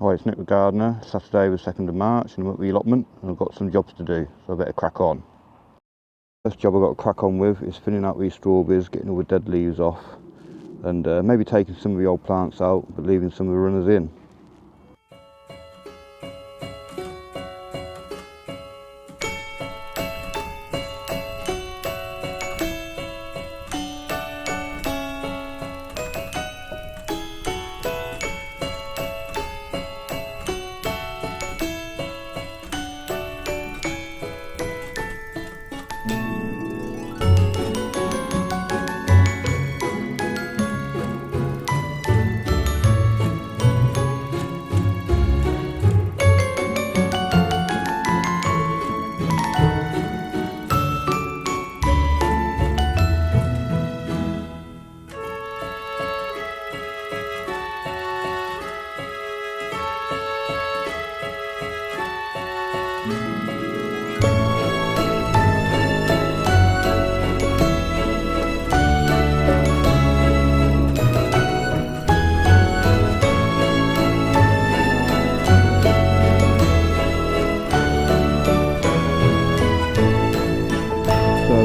Hi, it's Nick the Gardener. Saturday the 2nd of March and I'm at the allotment and I've got some jobs to do, so I better crack on. First job I've got to crack on with is thinning out these strawberries, getting all the dead leaves off and maybe taking some of the old plants out but leaving some of the runners in.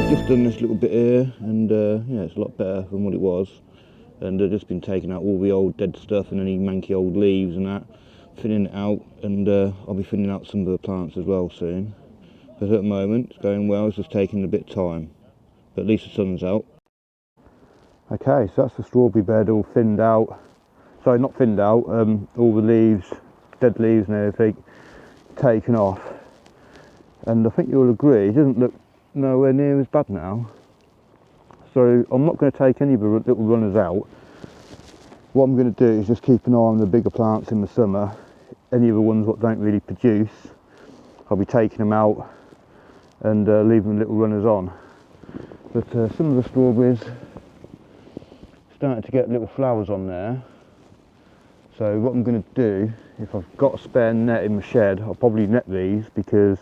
Just done this little bit here and yeah, it's a lot better than what it was, and I've just been taking out all the old dead stuff and any manky old leaves and that, thinning it out, and I'll be thinning out some of the plants as well soon. But at the moment it's going well, it's just taking a bit of time, but at least the sun's out. Okay, so that's the strawberry bed all thinned out, sorry, not thinned out, all the leaves, dead leaves and everything taken off, and I think you'll agree it doesn't look nowhere near as bad now. So I'm not going to take any of the little runners out. What I'm going to do is just keep an eye on the bigger plants in the summer. Any of the ones that don't really produce, I'll be taking them out and leaving little runners on. But some of the strawberries starting to get little flowers on there. So what I'm going to do, if I've got a spare net in the shed, I'll probably net these, because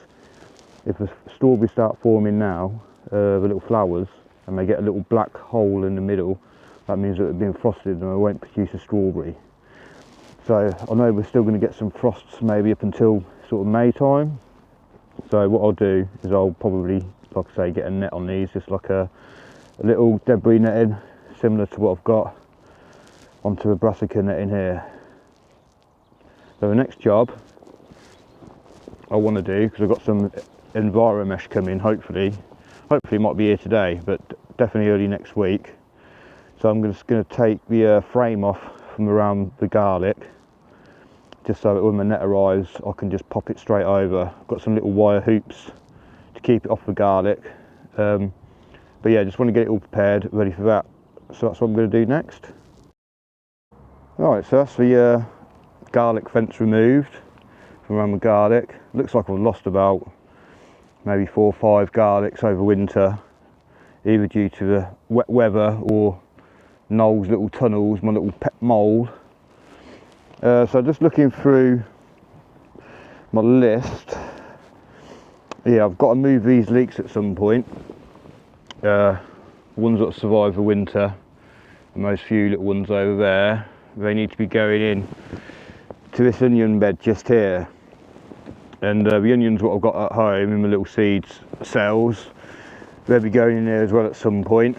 if the strawberries start forming now, the little flowers, and they get a little black hole in the middle, that means that they've been frosted and they won't produce a strawberry. So I know we're still going to get some frosts maybe up until sort of May time. So what I'll do is I'll probably, like I say, get a net on these, just like a little debris netting, similar to what I've got onto a brassica netting here. So the next job I want to do, because I've got some enviromesh coming, hopefully it might be here today, but definitely early next week. So I'm just going to take the frame off from around the garlic, just so that when the net arrives I can just pop it straight over. I've got some little wire hoops to keep it off the garlic, but yeah, just want to get it all prepared, ready for that. So that's what I'm going to do next. Alright, so that's the garlic fence removed from around the garlic. Looks like I've lost about maybe 4 or 5 garlics over winter, either due to the wet weather or Noel's little tunnels, my little pet mole. So just looking through my list, yeah, I've got to move these leeks at some point. Ones that survive the winter, and those few little ones over there, they need to be going in to this onion bed just here. And the onions what I've got at home in my little seeds cells, they'll be going in there as well at some point.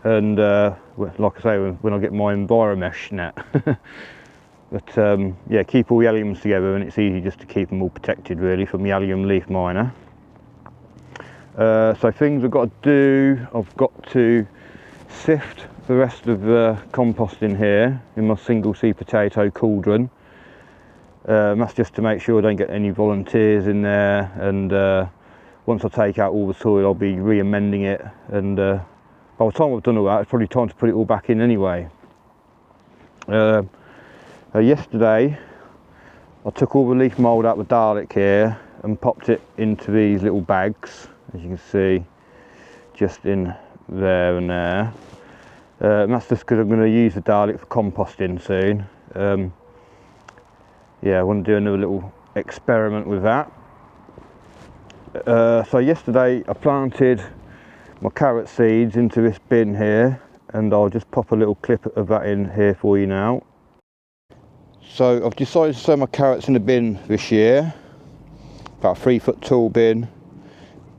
And like I say, when I get my enviromesh net. But yeah, keep all the alliums together, and it's easy just to keep them all protected really from the allium leaf miner. So things I've got to do, I've got to sift the rest of the compost in here in my single seed potato cauldron. That's just to make sure I don't get any volunteers in there, and once I take out all the soil I'll be re-amending it, and by the time I've done all that it's probably time to put it all back in anyway. Yesterday I took all the leaf mould out of the garlic here and popped it into these little bags, as you can see, just in there and there. And that's just because I'm going to use the garlic for composting soon. Yeah, I want to do another little experiment with that. So yesterday I planted my carrot seeds into this bin here, and I'll just pop a little clip of that in here for you now. So I've decided to sow my carrots in a bin this year, about a 3-foot tall bin,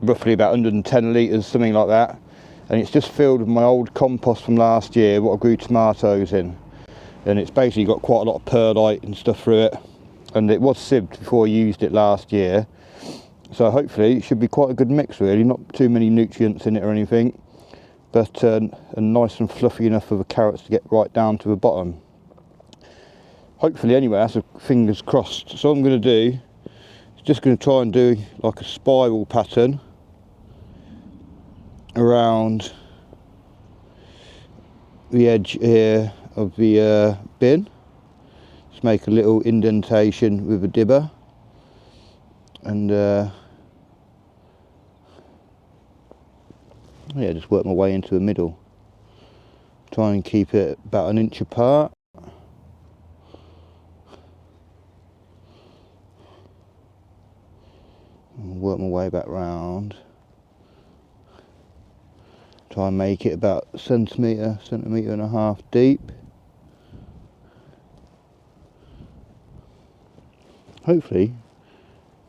roughly about 110 litres, something like that. And it's just filled with my old compost from last year, what I grew tomatoes in. And it's basically got quite a lot of perlite and stuff through it. And it was sieved before I used it last year. So hopefully it should be quite a good mix really, not too many nutrients in it or anything. But and nice and fluffy enough for the carrots to get right down to the bottom. Hopefully anyway, that's a fingers crossed. So what I'm going to do is just going to try and do like a spiral pattern around the edge here of the bin. Just make a little indentation with a dibber, and yeah, just work my way into the middle. Try and keep it about 1 inch apart. And work my way back round. Try and make it about a centimetre and a half deep. Hopefully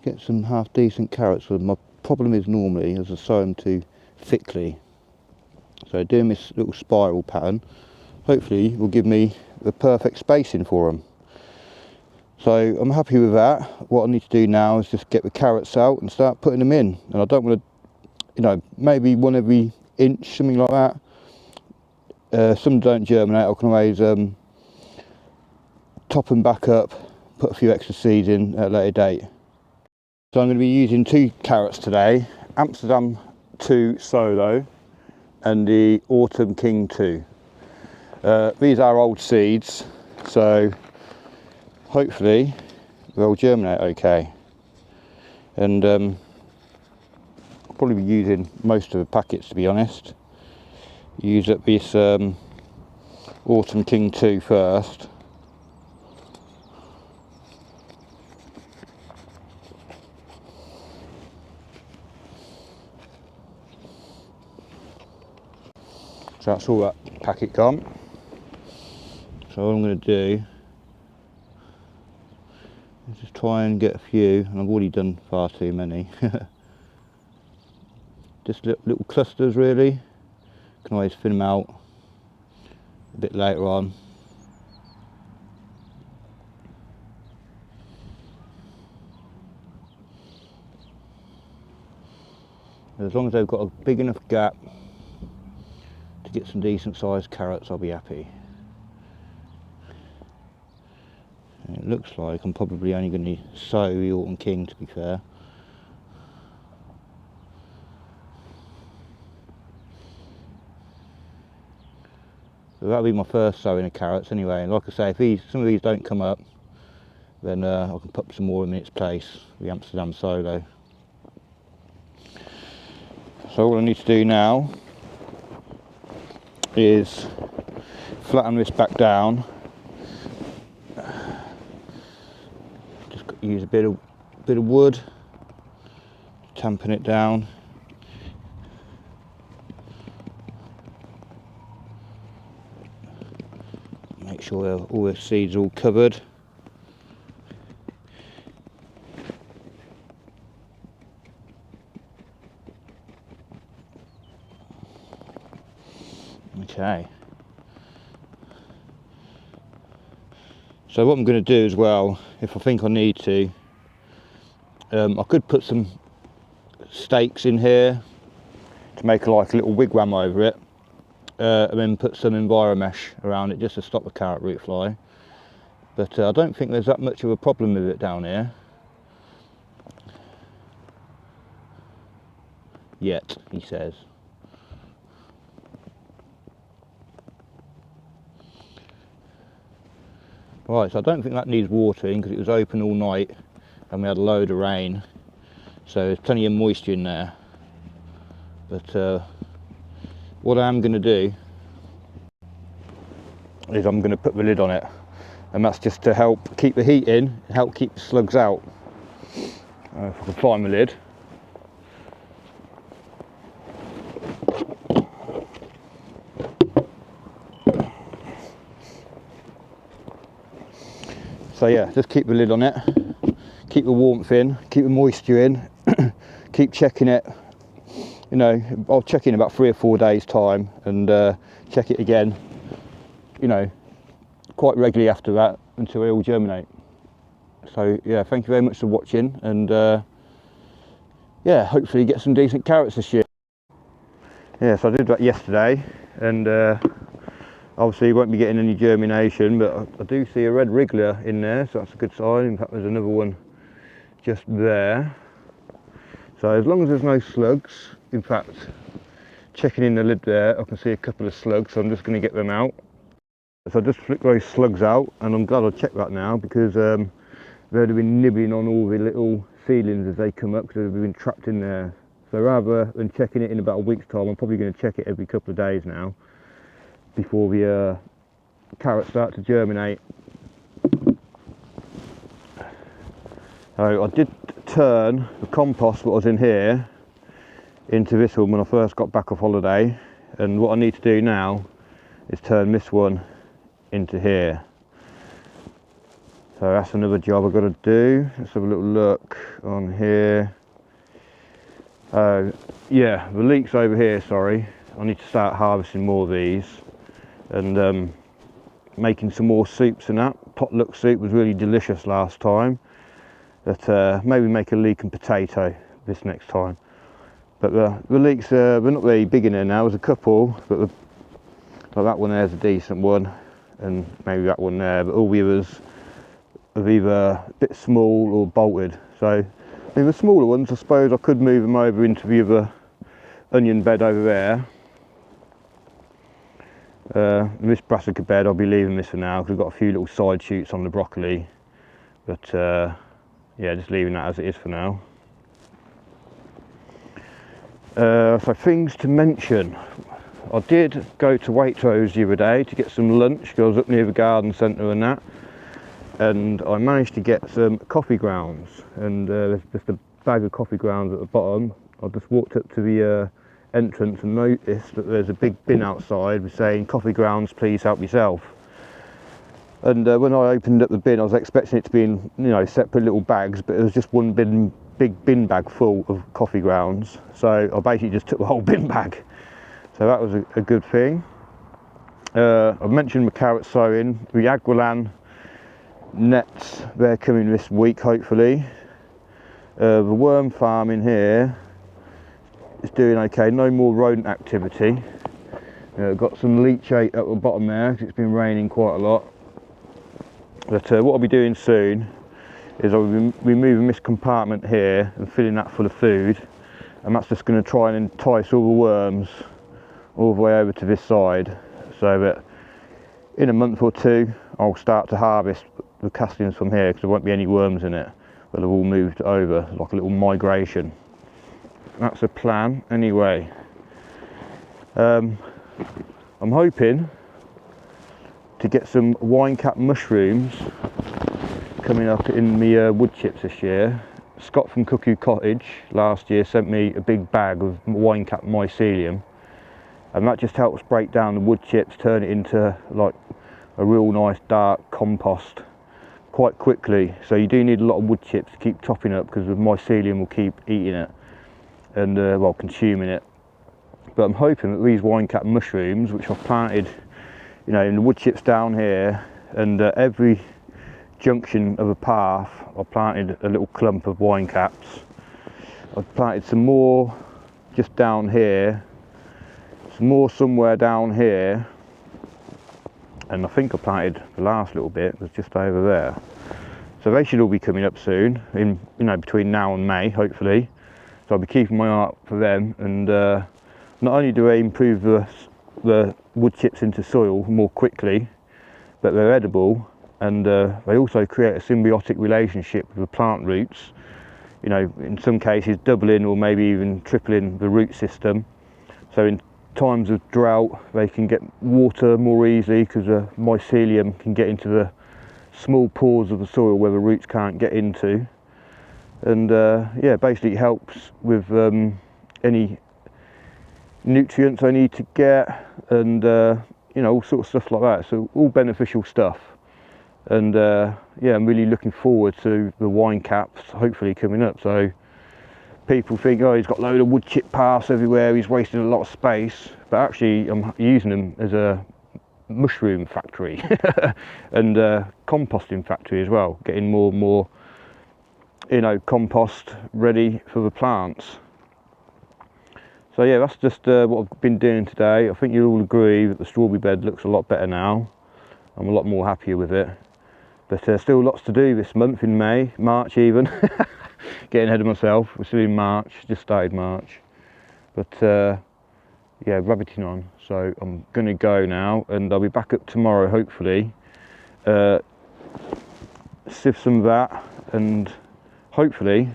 get some half decent carrots. But my problem is normally as I sow them too thickly. So doing this little spiral pattern hopefully will give me the perfect spacing for them. So I'm happy with that. What I need to do now is just get the carrots out and start putting them in. And I don't want to, you know, maybe one every inch, something like that. Some don't germinate. I can always top them back up, put a few extra seeds in at a later date. So I'm going to be using 2 carrots today, Amsterdam 2 Solo and the Autumn King 2. These are old seeds, so hopefully they'll germinate okay. And I'll probably be using most of the packets, to be honest. Use up this Autumn King 2 first. So that's all that packet gone. So what I'm going to do is just try and get a few, and I've already done far too many. Just little clusters really. Can always thin them out a bit later on. As long as they've got a big enough gap to get some decent sized carrots, I'll be happy. And it looks like I'm probably only going to sow the Autumn King, to be fair. So that'll be my first sowing of carrots anyway. And like I say, if some of these don't come up, then I can put some more in its place, the Amsterdam Solo. So all I need to do now is flatten this back down. Just use a bit of wood, tamping it down. Make sure all the seeds are all covered. Okay. So what I'm going to do as well, if I think I need to, I could put some stakes in here to make like a little wigwam over it, and then put some enviromesh around it just to stop the carrot root fly. But I don't think there's that much of a problem with it down here yet, he says. Right, so I don't think that needs watering because it was open all night and we had a load of rain, so there's plenty of moisture in there. But what I am going to do is I'm going to put the lid on it, and that's just to help keep the heat in and help keep the slugs out. If I can find the lid. So yeah, just keep the lid on it, keep the warmth in, keep the moisture in, keep checking it. You know, I'll check in about 3 or 4 days time and check it again, you know, quite regularly after that until they all germinate. So yeah, thank you very much for watching, and yeah, hopefully get some decent carrots this year. Yeah, so I did that yesterday, and obviously you won't be getting any germination, but I do see a red wriggler in there, so that's a good sign. In fact, there's another one just there. So as long as there's no slugs, in fact, checking in the lid there, I can see a couple of slugs, so I'm just going to get them out. So I just flick those slugs out, and I'm glad I checked that now, because they'd have been nibbling on all the little seedlings as they come up, because they've been trapped in there. So rather than checking it in about a week's time, I'm probably going to check it every couple of days now, before the carrots start to germinate. So I did turn the compost that was in here into this one when I first got back off holiday, and what I need to do now is turn this one into here. So that's another job I've got to do. Let's have a little look on here. Yeah, the leeks over here, sorry. I need to start harvesting more of these and making some more soups and that. Potluck soup was really delicious last time. But maybe make a leek and potato this next time. But the leeks, they're not very big in there now. There's a couple, but like that one there's a decent one, and maybe that one there. But all the others are either a bit small or bolted. So I mean, the smaller ones, I suppose I could move them over into the other onion bed over there. This brassica bed, I'll be leaving this for now because we've got a few little side shoots on the broccoli. But yeah, just leaving that as it is for now. So things to mention. I did go to Waitrose the other day to get some lunch because I was up near the garden centre and that. And I managed to get some coffee grounds, and there's just a bag of coffee grounds at the bottom. I just walked up to the entrance and noticed that there's a big bin outside with saying coffee grounds, please help yourself. And when I opened up the bin, I was expecting it to be in, you know, separate little bags, but it was just one big bin bag full of coffee grounds. So I basically just took the whole bin bag. So that was a good thing. I've mentioned my carrot sowing. The Aguilan nets, they're coming this week hopefully. The worm farm in here is doing okay, no more rodent activity. Got some leachate at the bottom there because it's been raining quite a lot. But what I'll be doing soon is I'll be removing this compartment here and filling that full of food, and that's just going to try and entice all the worms all the way over to this side, so that in a month or two I'll start to harvest the castings from here, because there won't be any worms in it, but they've all moved over like a little migration. That's the plan anyway. I'm hoping to get some wine cap mushrooms coming up in the wood chips this year. Scott from Cuckoo Cottage last year sent me a big bag of wine cap mycelium, and that just helps break down the wood chips, turn it into like a real nice dark compost quite quickly. So you do need a lot of wood chips to keep topping up, because the mycelium will keep eating it and well, consuming it. But I'm hoping that these wine cap mushrooms, which I've planted, you know, in the wood chips down here, and every junction of a path I planted a little clump of wine caps. I've planted some more just down here, some more somewhere down here, and I think I planted the last little bit was just over there. So they should all be coming up soon, in, you know, between now and May hopefully. So I'll be keeping my eye out for them, and not only do they improve the wood chips into soil more quickly, but they're edible, and they also create a symbiotic relationship with the plant roots, you know, in some cases doubling or maybe even tripling the root system. So in times of drought they can get water more easily, because the mycelium can get into the small pores of the soil where the roots can't get into, and yeah, basically it helps with any nutrients I need to get, and you know, all sorts of stuff like that. So all beneficial stuff. And yeah, I'm really looking forward to the wine caps hopefully coming up. So people think, oh, he's got a load of wood chip paths everywhere, he's wasting a lot of space, but actually I'm using them as a mushroom factory and composting factory as well, getting more and more, you know, compost ready for the plants. So yeah, that's just what I've been doing today. I think you'll all agree that the strawberry bed looks a lot better now. I'm a lot more happier with it, but still lots to do this month in March even. Getting ahead of myself, we're still in March, just started March, but yeah, rabbiting on. So I'm gonna go now, and I'll be back up tomorrow hopefully, sift some of that and hopefully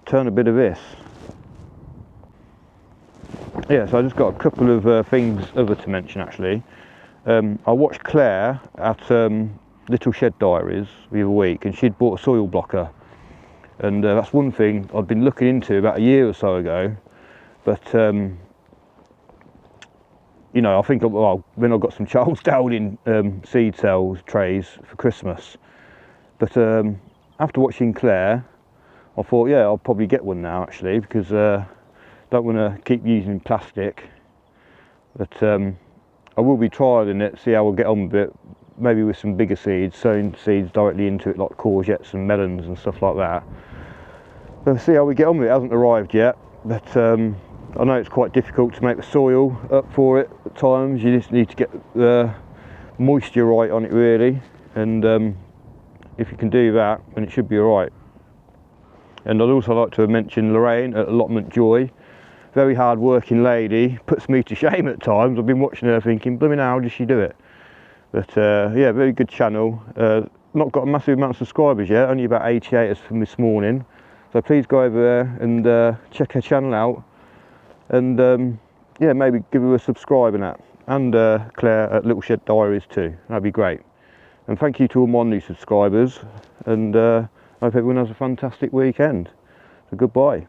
turn a bit of this. Yeah, so I just got a couple of things other to mention actually. I watched Claire at Little Shed Diaries the other week, and she'd bought a soil blocker, and that's one thing I've been looking into about a year or so ago, but you know, I think, well, then I got some Charles Dowling seed cells trays for Christmas, but after watching Claire, I thought, yeah, I'll probably get one now actually, because I don't want to keep using plastic. But I will be trialling it, see how I'll get on with it, maybe with some bigger seeds, sowing seeds directly into it like courgettes and melons and stuff like that. We'll see how we get on with it. It hasn't arrived yet, but I know it's quite difficult to make the soil up for it at times. You just need to get the moisture right on it really, and if you can do that, then it should be alright. And I'd also like to mention Lorraine at Allotment Joy. Very hard working lady, puts me to shame at times. I've been watching her thinking, blooming how does she do it? But yeah, very good channel. Not got a massive amount of subscribers yet, only about 88 from this morning. So please go over there and check her channel out, and yeah, maybe give her a subscribe and that. And Claire at Little Shed Diaries too, that'd be great. And thank you to all my new subscribers, and I hope everyone has a fantastic weekend. So goodbye.